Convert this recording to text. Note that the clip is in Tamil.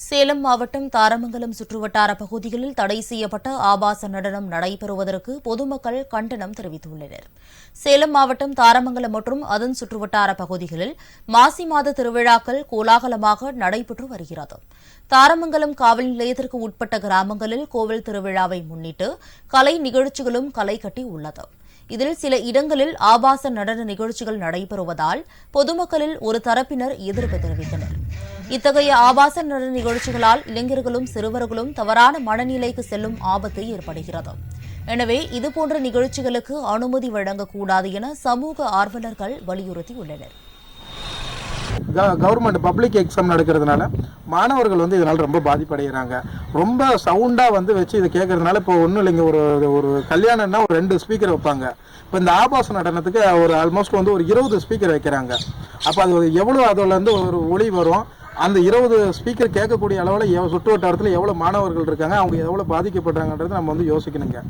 சேலம் மாவட்டம் தாரமங்கலம் சுற்றுவட்டார பகுதிகளில் தடை செய்யப்பட்ட ஆபாச நடனம் நடைபெறுவதற்கு பொதுமக்கள் கண்டனம் தெரிவித்துள்ளனர். சேலம் மாவட்டம் தாரமங்கலம் மற்றும் அதன் சுற்றுவட்டார பகுதிகளில் மாசி மாத திருவிழாக்கள் கோலாகலமாக நடைபெற்று வருகிறது. தாரமங்கலம் காவல் நிலையத்திற்கு உட்பட்ட கிராமங்களில் கோவில் திருவிழாவை முன்னிட்டு கலை நிகழ்ச்சிகளும் களை கட்டி உள்ளது. இதில் சில இடங்களில் ஆபாச நடன நிகழ்ச்சிகள் நடைபெறுவதால் பொதுமக்களில் ஒரு தரப்பினர் எதிர்ப்பு தெரிவித்தனர். இத்தகைய ஆபாச நடன நிகழ்ச்சிகளால் இளைஞர்களும் சிறுவர்களும் தவறான மனநிலைக்கு செல்லும் ஆபத்து ஏற்படுகிறது. எனவே இதுபோன்ற நிகழ்ச்சிகளுக்கு அனுமதி வழங்கக்கூடாது என சமூக ஆர்வலர்கள் வலியுறுத்தியுள்ளனர். கவர்மெண்ட் பப்ளிக் எக்ஸாம் நடக்கிறதுனால மாணவர்கள் இதனால் ரொம்ப பாதிப்படைகிறாங்க. ரொம்ப சவுண்டாக வச்சு இதை கேட்கறதுனால இப்போ ஒன்றும் இல்லைங்க, ஒரு கல்யாணம்னா ஒரு 2 ஸ்பீக்கர் வைப்பாங்க. இப்போ இந்த ஆபாச நடனத்துக்கு ஒரு ஆல்மோஸ்ட் ஒரு 20 ஸ்பீக்கர் வைக்கிறாங்க. அப்போ அது எவ்வளோ அதில் ஒரு ஒளி வரும், அந்த 20 ஸ்பீக்கர் கேட்கக்கூடிய அளவில் சுற்று வட்டாரத்தில் எவ்வளோ மாணவர்கள் இருக்காங்க, அவங்க எவ்வளோ பாதிக்கப்படுறாங்கன்றது நம்ம யோசிக்கணுங்க.